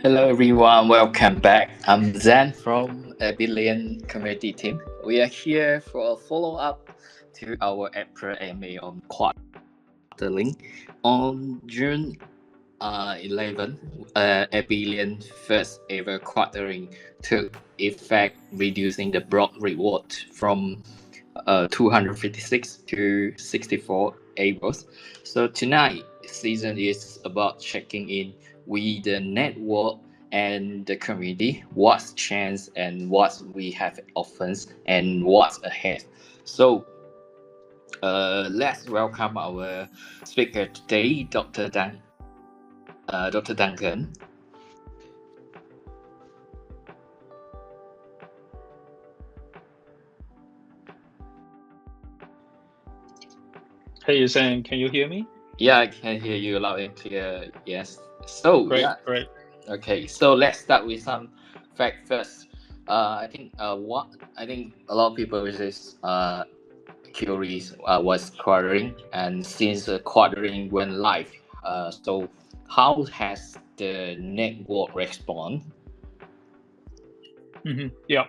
Hello everyone, welcome back. I'm Zan from Abelian Community Team. We are here for a follow-up to our April AMA on quarterly. On June 11, Abelian first ever quartering took effect, reducing the block reward from 256 to 64 ABELs. So tonight, season is about checking in with the network and the community, what's changed and what we have offense and what's ahead. So let's welcome our speaker today, Dr. Duncan. Hey, Zane, can you hear me? Yeah, I can hear you loud and clear. Yes. So Great, yeah. great. Okay. So let's start with some fact first. I think a lot of people is curious what's quartering, and since quartering went live, so how has the network respond? Yeah.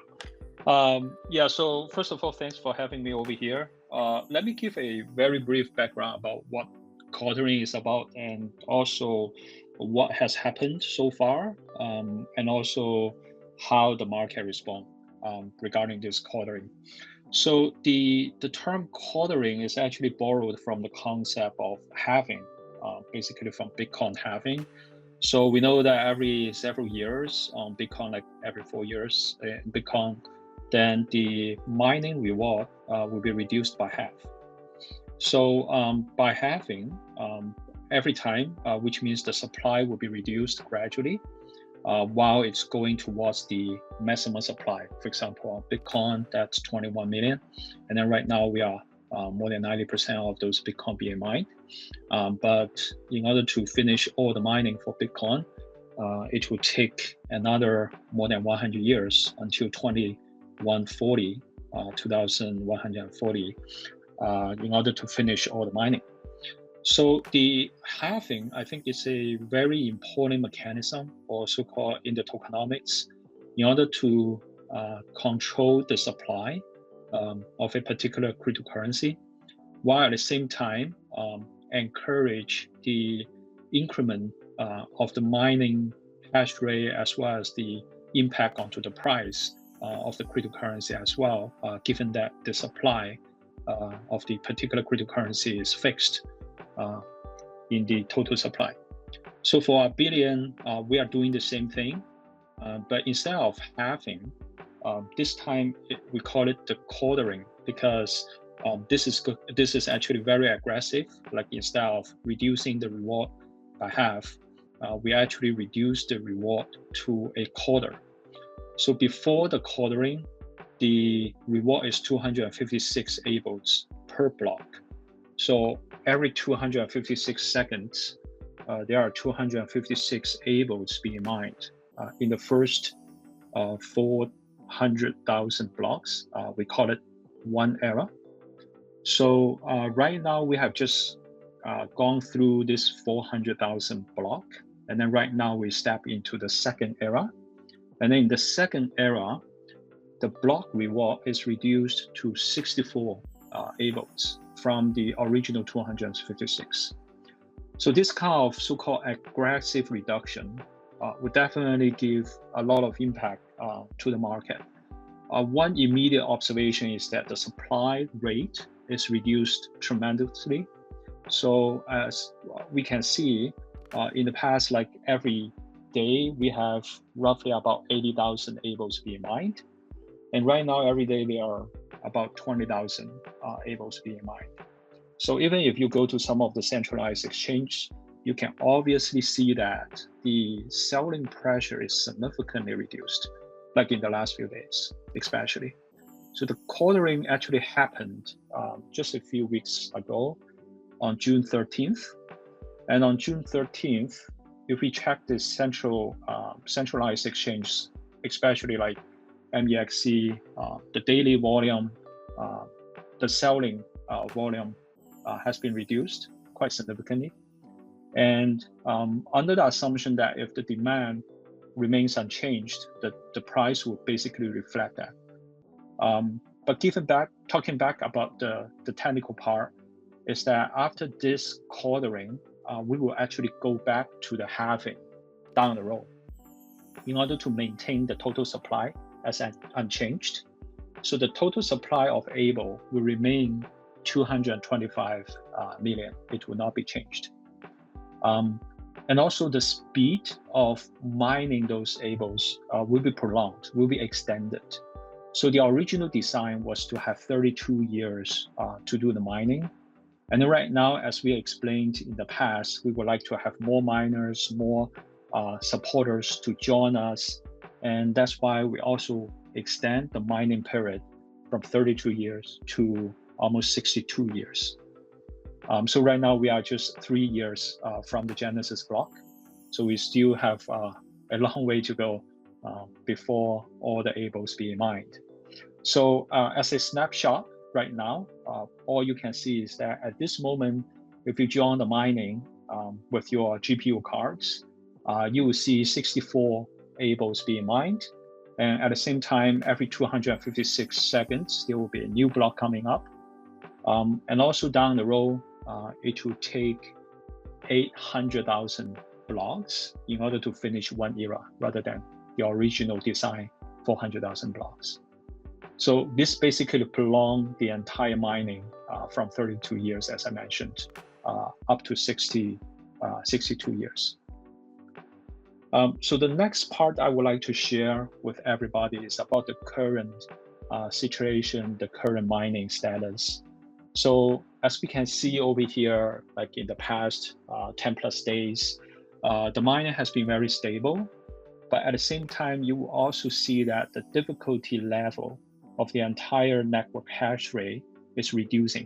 So first of all, thanks for having me over here. Let me give a very brief background about what quartering is about and also what has happened so far, and also how the market respond regarding this quartering. So the term quartering is actually borrowed from the concept of halving, basically from Bitcoin halving. So we know that every several years on Bitcoin, like every 4 years in Bitcoin, then the mining reward will be reduced by half. So by halving, every time, which means the supply will be reduced gradually while it's going towards the maximum supply. For example, on Bitcoin, that's 21 million. And then right now we are more than 90% of those Bitcoin being mined. But in order to finish all the mining for Bitcoin, it will take another more than 100 years until 2140, 2140, in order to finish all the mining. So the halving, I think, is a very important mechanism, or so-called in the tokenomics, in order to control the supply of a particular cryptocurrency, while at the same time encourage the increment of the mining hash rate as well as the impact onto the price of the cryptocurrency as well, given that the supply of the particular cryptocurrency is fixed in the total supply. So for Abelian, we are doing the same thing, but instead of halving, this time we call it the quartering, because this is actually very aggressive. Like instead of reducing the reward by half, we actually reduce the reward to a quarter. So before the quartering, the reward is 256 ABELs per block. So every 256 seconds, there are 256 ABELs being mined. In the first 400,000 blocks, we call it one era. So right now we have just gone through this 400,000 block, and then right now we step into the second era. And then in the second era, the block reward is reduced to 64 ABELs from the original 256. So this kind of so-called aggressive reduction would definitely give a lot of impact to the market. One immediate observation is that the supply rate is reduced tremendously. So as we can see, in the past, like every day, we have roughly about 80,000 ABELs being mined. And right now, every day, there are about 20,000 ABELs being mined. So even if you go to some of the centralized exchange, you can obviously see that the selling pressure is significantly reduced, like in the last few days, especially. So the quartering actually happened just a few weeks ago on June 13th. And on June 13th, if we check the centralized exchange, especially like MEXC, the daily volume, the selling volume has been reduced quite significantly. And under the assumption that if the demand remains unchanged, the price will basically reflect that. But talking back about the technical part, is that after this quartering, we will actually go back to the halving down the road in order to maintain the total supply as unchanged. So the total supply of ABEL will remain 225 million. It will not be changed. And also the speed of mining those ABELs will be prolonged, will be extended. So the original design was to have 32 years to do the mining. And then right now, as we explained in the past, we would like to have more miners, more supporters to join us. And that's why we also extend the mining period from 32 years to almost 62 years. So right now we are just 3 years from the Genesis block. So we still have a long way to go before all the ABELs being mined. So as a snapshot right now, all you can see is that at this moment, if you join the mining with your GPU cards, you will see 64 ABELs being mined. And at the same time, every 256 seconds, there will be a new block coming up. And also down the road, it will take 800,000 blocks in order to finish one era rather than the original design 400,000 blocks. So this basically prolonged the entire mining from 32 years, as I mentioned, up to 62 years. So the next part I would like to share with everybody is about the current situation, the current mining status. So as we can see over here, like in the past 10 plus days, the mining has been very stable, but at the same time, you will also see that the difficulty level of the entire network hash rate is reducing.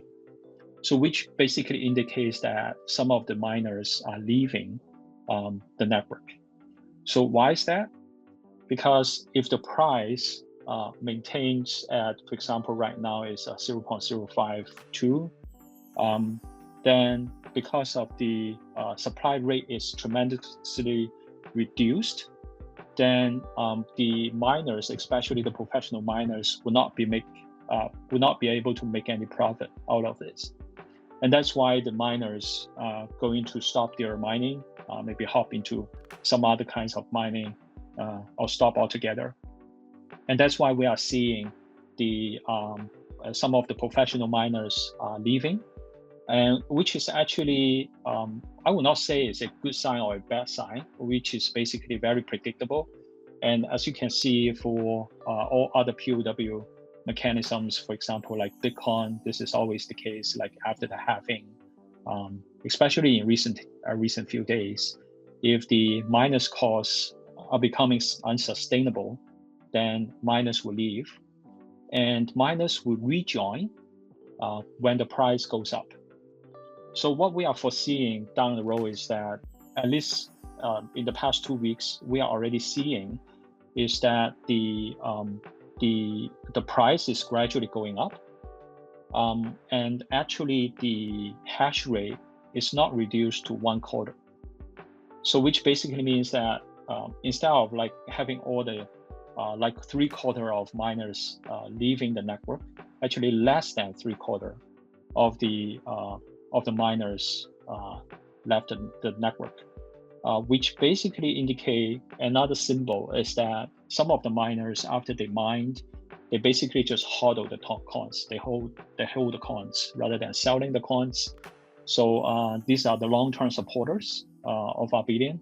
So which basically indicates that some of the miners are leaving the network. So why is that? Because if the price maintains at, for example, right now is 0.052, then because of the supply rate is tremendously reduced, then the miners, especially the professional miners, will not be able to make any profit out of this. And that's why the miners are going to stop their mining, maybe hop into some other kinds of mining or stop altogether. And that's why we are seeing the some of the professional miners leaving, and which is actually, I would not say it's a good sign or a bad sign, which is basically very predictable. And as you can see for all other PoW mechanisms, for example, like Bitcoin, this is always the case, like after the halving, especially in recent few days, if the miners' costs are becoming unsustainable, then miners will leave, and miners will rejoin when the price goes up. So what we are foreseeing down the road is that, at least in the past 2 weeks, we are already seeing is that the price is gradually going up, and actually the hash rate is not reduced to 1/4. So which basically means that instead of like having all the like 3/4 of miners leaving the network, actually less than 3/4 of the miners left the network, which basically indicate another symbol is that some of the miners, after they mined, they basically just hodl the coins. They hold the coins rather than selling the coins. So these are the long-term supporters of Abelian.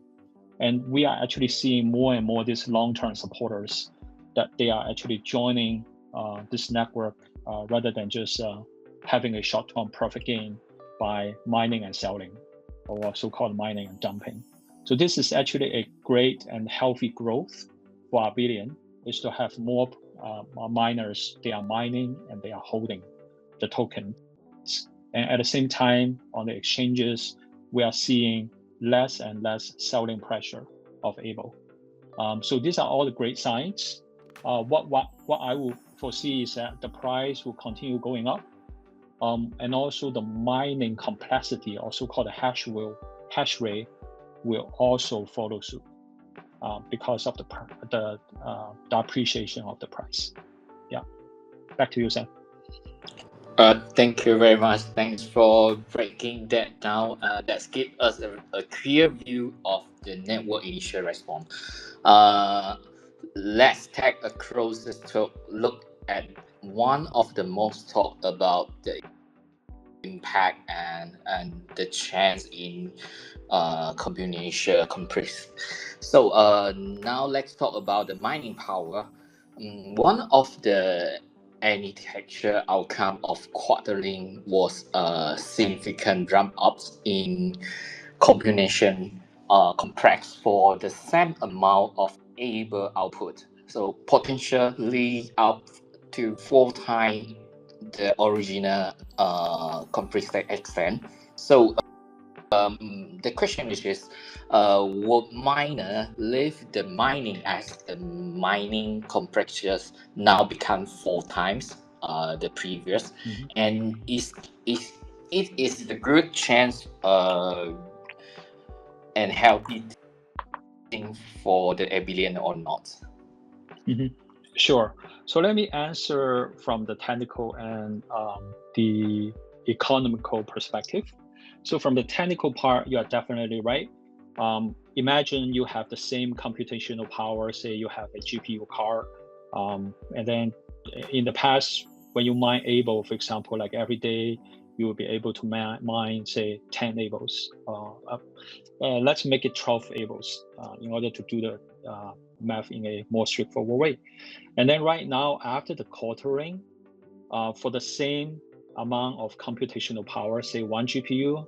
And we are actually seeing more and more these long-term supporters that they are actually joining this network rather than just having a short-term profit gain by mining and selling, or so-called mining and dumping. So this is actually a great and healthy growth for Abelian, is to have more miners, they are mining and they are holding the token. And at the same time, on the exchanges, we are seeing less and less selling pressure of ABEL. So these are all the great signs. What I will foresee is that the price will continue going up, and also the mining complexity, or so-called hash rate, will also follow suit. because of the appreciation of the price. Yeah, back to you, Sam. Thank you very much. Thanks for breaking that down. That's give us a clear view of the network initial response. Let's take a closer look at one of the most talked about the impact and the chance in computational complexity. So now let's talk about the mining power. One of the architecture outcome of quarterling was a significant ramp ups in computation complex for the same amount of ABEL output. So potentially up to 4 times the original complexity extent. So the question is would miner leave the mining as the mining complexes now become 4 times the previous, and it is the good chance and healthy thing for the Abelian or not? Sure. So let me answer from the technical and the economical perspective. So from the technical part, you are definitely right. Imagine you have the same computational power, say you have a GPU card, and then in the past, when you mine ABEL, for example, like every day, you will be able to mine, say, 10 ABELs. Let's make it 12 ABELs in order to do the math in a more straightforward way. And then right now, after the quartering, for the same amount of computational power, say 1 GPU,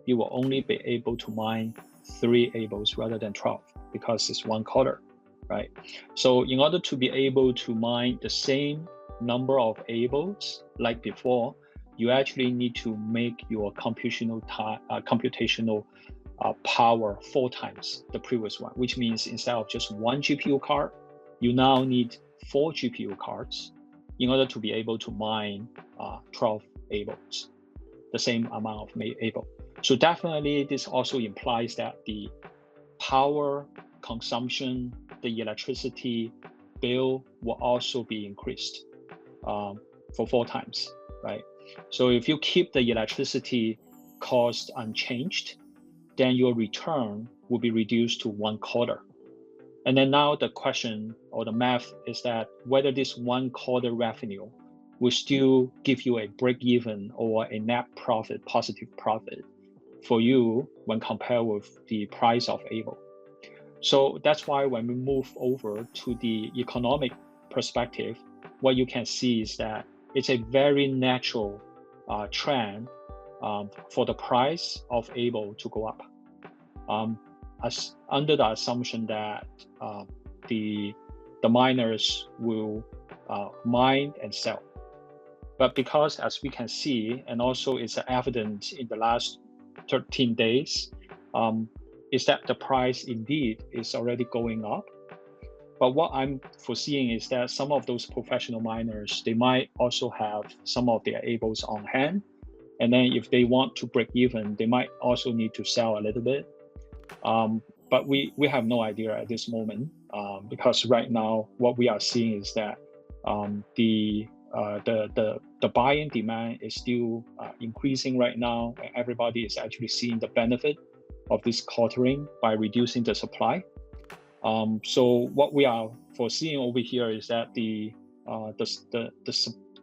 you will only be able to mine 3 ABELs rather than 12 because it's 1 quarter, right? So in order to be able to mine the same number of ABELs like before, you actually need to make your computational power 4 times the previous one, which means instead of just 1 GPU card, you now need 4 GPU cards in order to be able to mine 12 ABELs, the same amount of ABEL. So definitely this also implies that the power consumption, the electricity bill will also be increased for 4 times, right? So if you keep the electricity cost unchanged, then your return will be reduced to 1 quarter. And then now the question or the math is that whether this 1 quarter revenue will still give you a break even or a net profit, positive profit for you when compared with the price of ABEL. So that's why when we move over to the economic perspective, what you can see is that it's a very natural trend for the price of ABEL to go up. As under the assumption that the miners will mine and sell. But because as we can see, and also it's evident in the last 13 days, is that the price indeed is already going up. But what I'm foreseeing is that some of those professional miners, they might also have some of their ABELs on hand. And then if they want to break even, they might also need to sell a little bit. But we have no idea at this moment because right now what we are seeing is that the buying demand is still increasing right now. Everybody is actually seeing the benefit of this quartering by reducing the supply. So what we are foreseeing over here is that the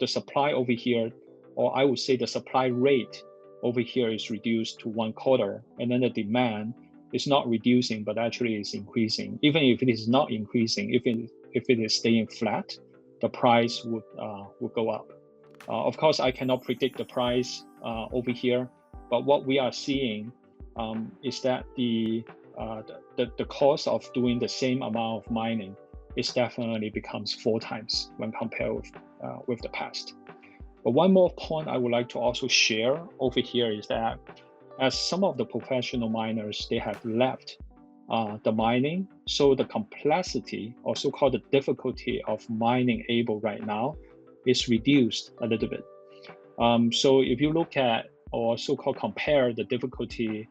supply over here, or I would say the supply rate over here is reduced to 1 quarter, and then the demand is not reducing, but actually is increasing. Even if it is not increasing, if it is staying flat, the price would go up. Of course, I cannot predict the price over here, but what we are seeing is that the cost of doing the same amount of mining is definitely becomes 4 times when compared with the past. But one more point I would like to also share over here is that as some of the professional miners, they have left the mining, so the complexity or so-called the difficulty of mining ABEL right now is reduced a little bit. So if you look at or so-called compare the difficulty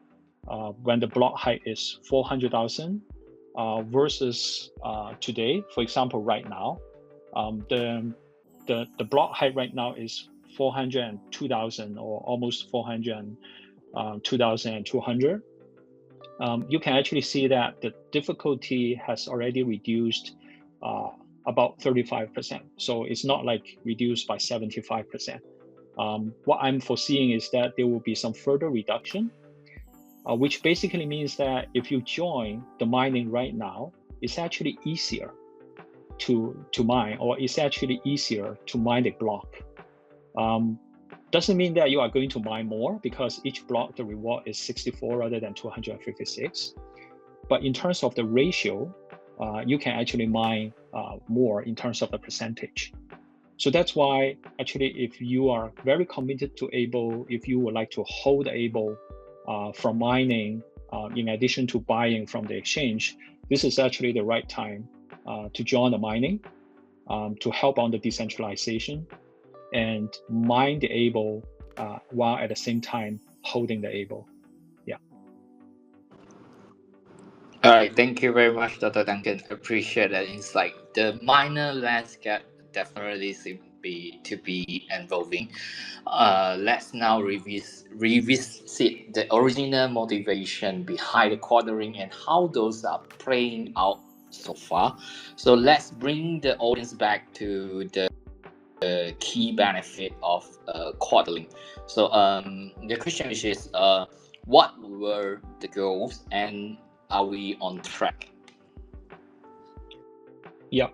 when the block height is 400,000 versus today. For example, right now, the block height right now is 402,000 or almost 402,200. You can actually see that the difficulty has already reduced about 35%. So it's not like reduced by 75%. What I'm foreseeing is that there will be some further reduction, which basically means that if you join the mining right now, it's actually easier to mine, or it's actually easier to mine a block. Doesn't mean that you are going to mine more, because each block, the reward is 64 rather than 256. But in terms of the ratio, you can actually mine more in terms of the percentage. So that's why actually, if you are very committed to ABEL, if you would like to hold ABEL from mining, in addition to buying from the exchange, this is actually the right time to join the mining, to help on the decentralization and mine the ABEL while at the same time holding the ABEL. Yeah. All right, thank you very much, Dr. Duncan. Appreciate that insight. The minor landscape definitely seems to be evolving. Let's now revisit the original motivation behind the quartering and how those are playing out so far. So let's bring the audience back to the key benefit of quartering. So the question is, what were the goals and are we on track? Yeah,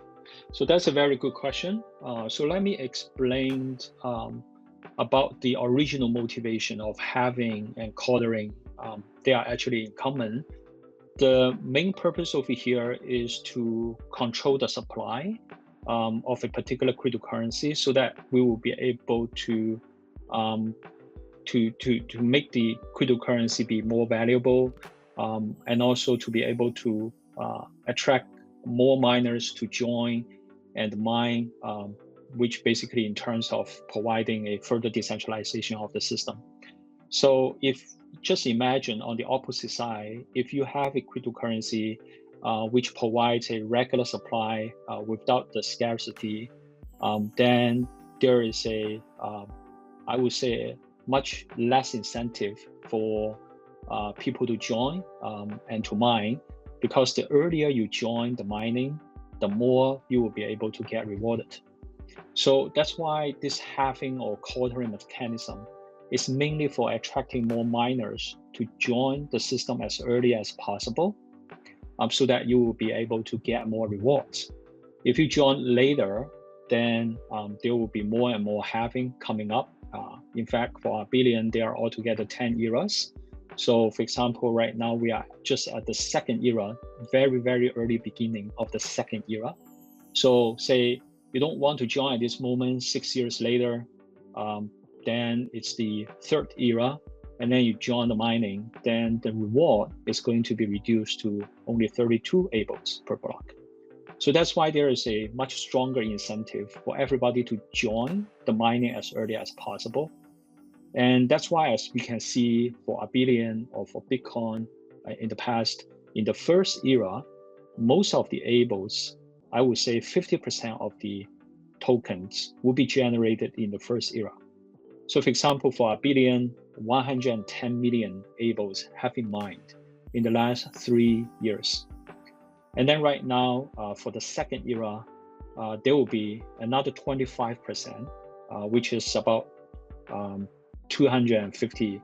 so that's a very good question. So let me explain about the original motivation of having and quartering. They are actually in common. The main purpose over here is to control the supply of a particular cryptocurrency, so that we will be able to make the cryptocurrency be more valuable, and also to be able to attract more miners to join and mine, which basically in terms of providing a further decentralization of the system. So if just imagine on the opposite side, if you have a cryptocurrency which provides a regular supply without the scarcity, then there is I would say, much less incentive for people to join and to mine, because the earlier you join the mining, the more you will be able to get rewarded. So that's why this halving or quartering mechanism is mainly for attracting more miners to join the system as early as possible, so that you will be able to get more rewards. If you join later, then there will be more and more halving coming up. In fact, for Abelian, there are altogether 10 eras. So for example, right now we are just at the second era, very, very early beginning of the second era. So say you don't want to join at this moment, 6 years later, then it's the third era, and then you join the mining, then the reward is going to be reduced to only 32 ABELs per block. So that's why there is a much stronger incentive for everybody to join the mining as early as possible. And that's why, as we can see for Abelian or for Bitcoin in the past, in the first era, most of the ABELs, I would say 50% of the tokens will be generated in the first era. So for example, for Abelian, 110 million ABELs have been mined in the last 3 years. And then right now, for the second era, there will be another 25%, which is about 250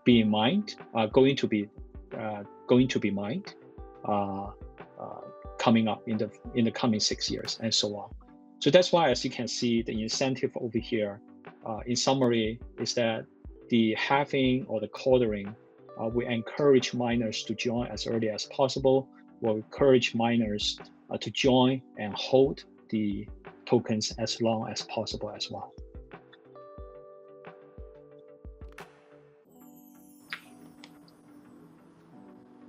being mined, going to be mined, coming up in the coming 6 years, and so on. So that's why, as you can see, the incentive over here, in summary, is that the halving or the quartering will encourage miners to join as early as possible. Will encourage miners to join and hold the tokens as long as possible as well.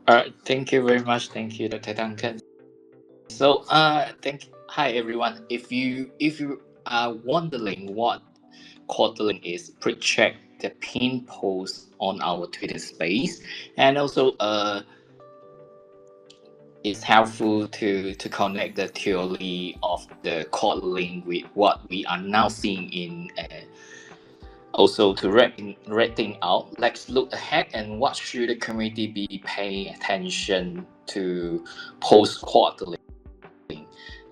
All right, thank you very much. Thank you, Dr. Duncan. So, hi everyone. If you are wondering what quartering is, please check the pin post on our Twitter space, and also it's helpful to connect the theory of the quad link with what we are now seeing in also to wrapping out. Let's look ahead and what should the community be paying attention to post quad link.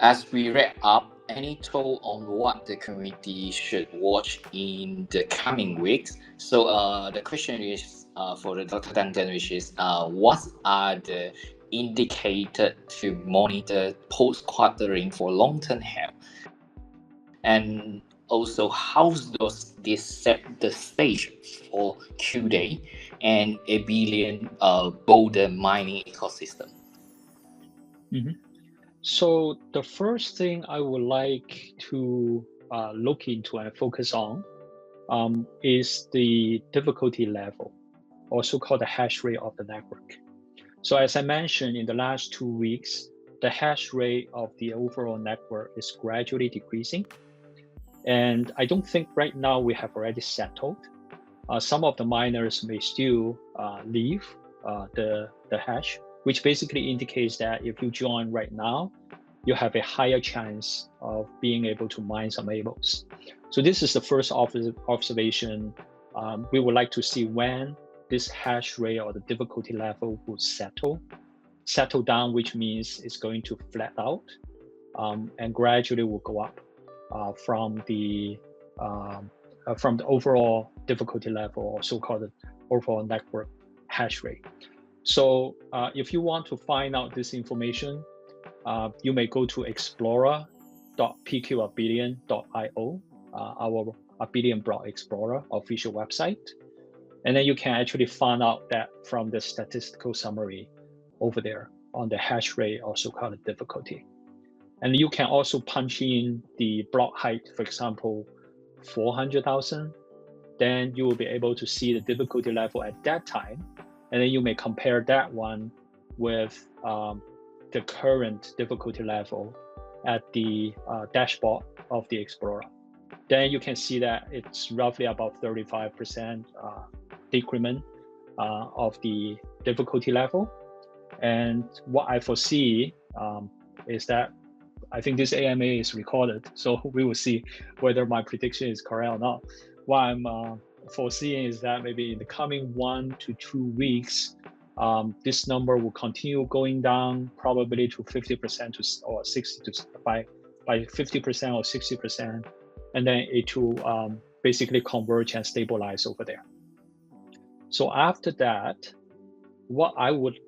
As we wrap up, any thought on what the community should watch in the coming weeks? So the question is for the Dr. Duncan, which is what are the indicators to monitor post-quartering for long-term health? And also, how does this set the stage for QDAY and Abelian boulder mining ecosystem? Mm-hmm. So the first thing I would like to look into and focus on is the difficulty level, also called the hash rate of the network. So as I mentioned, in the last 2 weeks, the hash rate of the overall network is gradually decreasing. And I don't think right now we have already settled. Some of the miners may still leave the hash, which basically indicates that if you join right now, you have a higher chance of being able to mine some ABELs. So this is the first observation. We would like to see when this hash rate or the difficulty level will settle down, which means it's going to flat out and gradually will go up from the overall difficulty level, or so-called overall network hash rate. So if you want to find out this information, you may go to explorer.pqabelian.io, our Abelian Block Explorer official website. And then you can actually find out that from the statistical summary over there on the hash rate, also called difficulty. And you can also punch in the block height, for example, 400,000. Then you will be able to see the difficulty level at that time. And then you may compare that one with the current difficulty level at the dashboard of the Explorer. Then you can see that it's roughly about 35% decrement of the difficulty level. And what I foresee is that I think this AMA is recorded, so we will see whether my prediction is correct or not. What I'm foreseeing is that maybe in the coming 1 to 2 weeks, this number will continue going down, probably to 50% or 60 to by 50% or 60%, and then it will basically converge and stabilize over there. So after that, what I would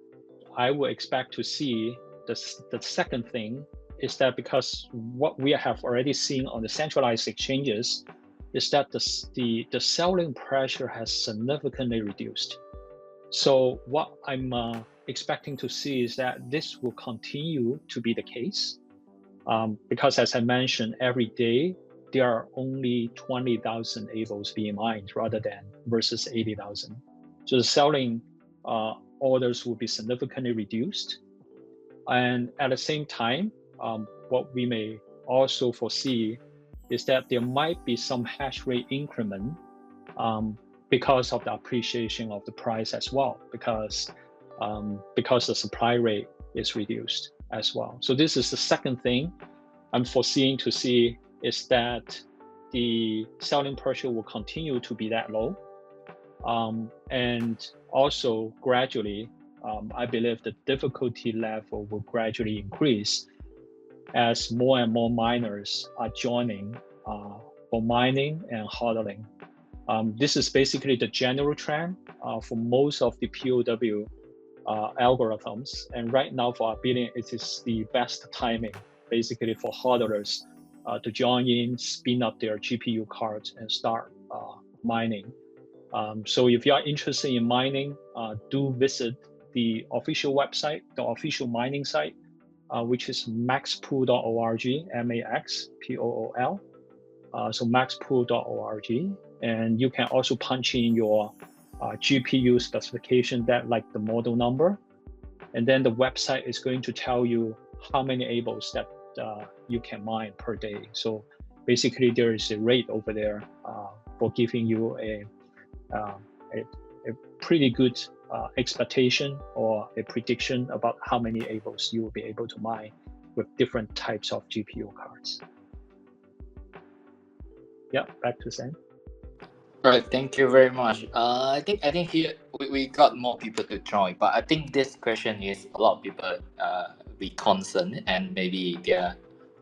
expect to see, the second thing is that, because what we have already seen on the centralized exchanges is that the selling pressure has significantly reduced. So what I'm expecting to see is that this will continue to be the case, because as I mentioned, every day there are only 20,000 ABELs being mined rather than versus 80,000. So the selling orders will be significantly reduced. And at the same time, what we may also foresee is that there might be some hash rate increment because of the appreciation of the price as well, because the supply rate is reduced as well. So this is the second thing I'm foreseeing to see, is that the selling pressure will continue to be that low. And also gradually, I believe the difficulty level will gradually increase as more and more miners are joining for mining and hodling. This is basically the general trend for most of the PoW algorithms. And right now for Abelian, it is the best timing basically for hodlers to join in, spin up their GPU cards and start mining. So if you are interested in mining, do visit the official website, the official mining site, which is maxpool.org, MAXPOOL. So maxpool.org. And you can also punch in your GPU specification, that like the model number. And then the website is going to tell you how many ABELs that you can mine per day. So basically there is a rate over there for giving you a pretty good expectation or a prediction about how many ABELs you will be able to mine with different types of GPU cards. Yeah, back to Sam. Right, thank you very much. I think here we got more people to join, but I think this question is a lot of people be concerned and maybe they're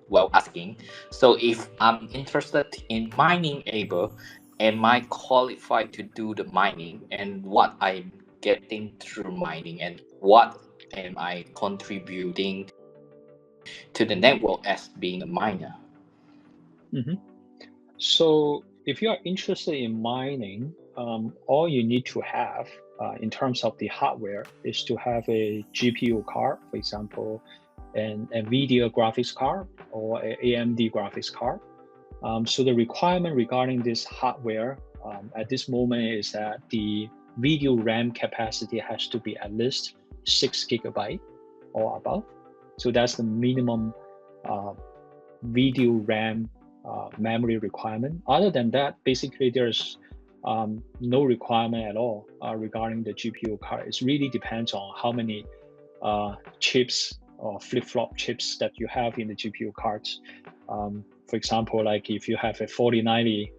well asking. So if I'm interested in mining able, am I qualified to do the mining, and what I'm getting through mining, and what am I contributing to the network as being a miner? Mm-hmm. So if you are interested in mining, all you need to have in terms of the hardware is to have a GPU card, for example, an NVIDIA graphics card or an AMD graphics card. So the requirement regarding this hardware at this moment is that the video RAM capacity has to be at least 6 GB or above. So that's the minimum video RAM memory requirement. Other than that, basically there's no requirement at all regarding the GPU card. It really depends on how many chips or flip-flop chips that you have in the GPU cards. For example, like if you have a 4090,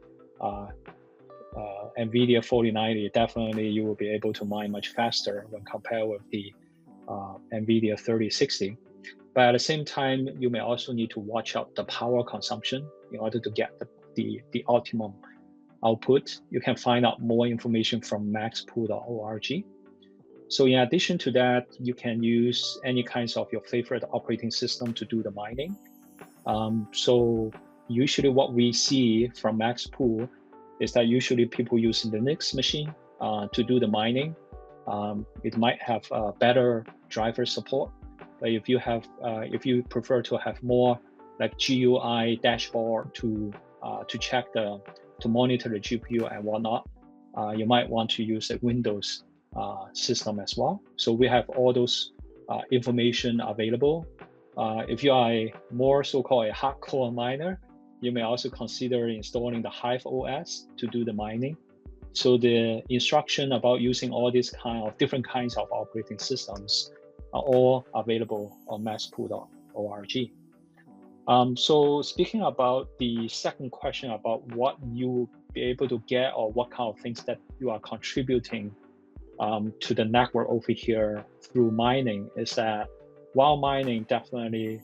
NVIDIA 4090, definitely you will be able to mine much faster when compared with the NVIDIA 3060. But at the same time, you may also need to watch out the power consumption in order to get the optimum output. You can find out more information from maxpool.org. So in addition to that, you can use any kinds of your favorite operating system to do the mining. So usually what we see from Maxpool is that usually people use Linux machine to do the mining. It might have better driver support, but if you prefer to have more like GUI dashboard to check to monitor the GPU and whatnot, you might want to use a Windows system as well. So we have all those information available. If you are a more so-called a hardcore miner, you may also consider installing the Hive OS to do the mining. So the instruction about using all these different kinds of operating systems are all available on maxpool.org. So speaking about the second question about what you will be able to get or what kind of things that you are contributing to the network over here through mining, is that while mining, definitely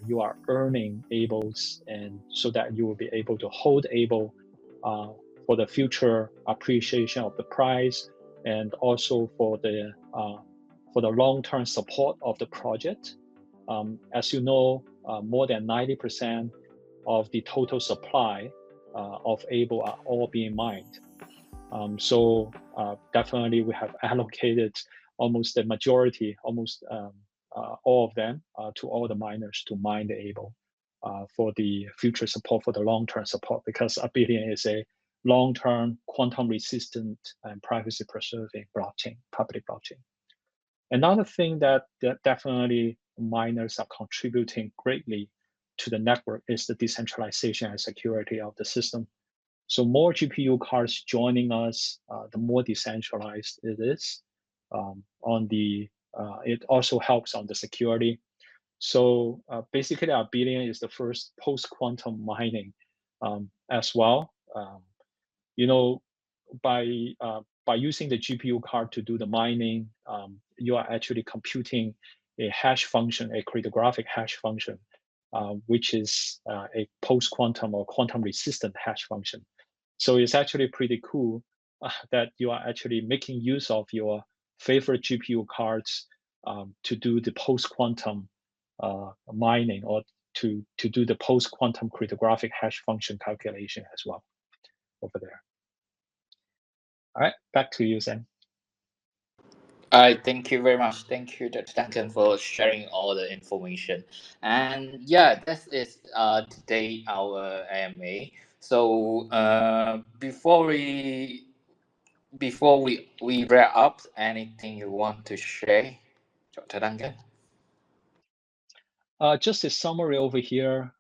you are earning ABELs, and so that you will be able to hold ABEL for the future appreciation of the price, and also for the long-term support of the project. As you know, more than 90% of the total supply of ABEL are all being mined. So definitely we have allocated almost the majority, almost all of them to all the miners to mine the ABEL for the future support, for the long-term support, because Abelian is a long-term quantum resistant and privacy preserving blockchain, public blockchain. Another thing that definitely miners are contributing greatly to the network is the decentralization and security of the system. So more GPU cards joining us, the more decentralized it is. It also helps on the security. So basically, Abelian is the first post-quantum mining as well. By using the GPU card to do the mining, you are actually computing a hash function, a cryptographic hash function, which is a post-quantum or quantum-resistant hash function. So it's actually pretty cool that you are actually making use of your favorite GPU cards to do the post-quantum mining, or to do the post-quantum cryptographic hash function calculation as well over there. All right, back to you, Sam. All right, thank you very much. Thank you, Dr. Duncan, for sharing all the information. And yeah, this is today our AMA. So before we wrap up, anything you want to share, Dr. Duncan? Just a summary over here.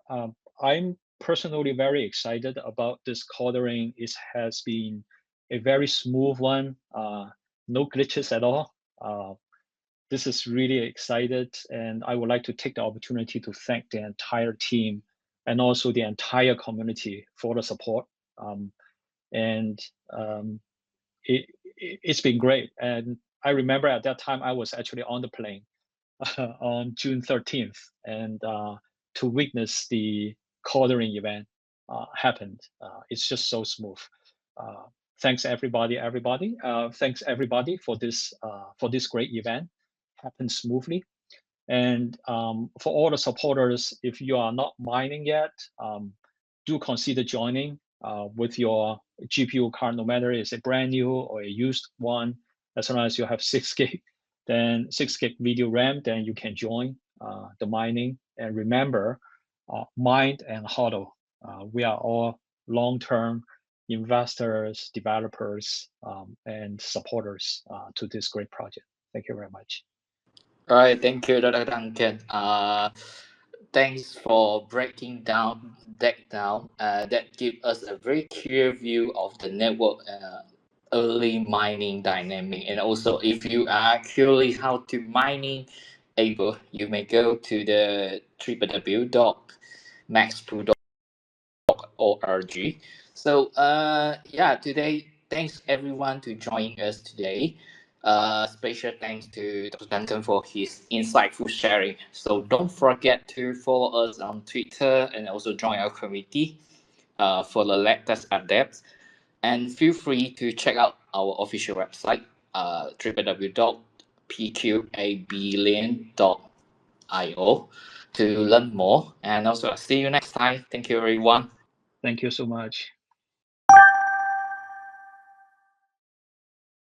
I'm personally very excited about this quartering. It has been a very smooth one. no glitches at all. This is really excited, and I would like to take the opportunity to thank the entire team and also the entire community for the support. It's been great. And I remember at that time I was actually on the plane on June 13th, and to witness the quartering event happened. It's just so smooth. Thanks everybody. Thanks everybody for this great event. Happened smoothly. And for all the supporters, if you are not mining yet, do consider joining with your GPU card, no matter it's a brand new or a used one. As long as you have 6 gig, then 6 gig video RAM, then you can join the mining. And remember, mine and hodl. We are all long-term investors, developers, and supporters to this great project. Thank you very much. All right, thank you, Dr. Duncan. Thanks for breaking down that give us a very clear view of the network early mining dynamic. And also, if you are curious how to mining ABEL, you may go to the www.maxpool.org. So yeah, today, thanks everyone to joining us today. Special thanks to Dr. Duncan for his insightful sharing. So don't forget to follow us on Twitter and also join our community for the latest updates. And feel free to check out our official website, www.pqabelian.io to learn more. And also, see you next time. Thank you, everyone. Thank you so much.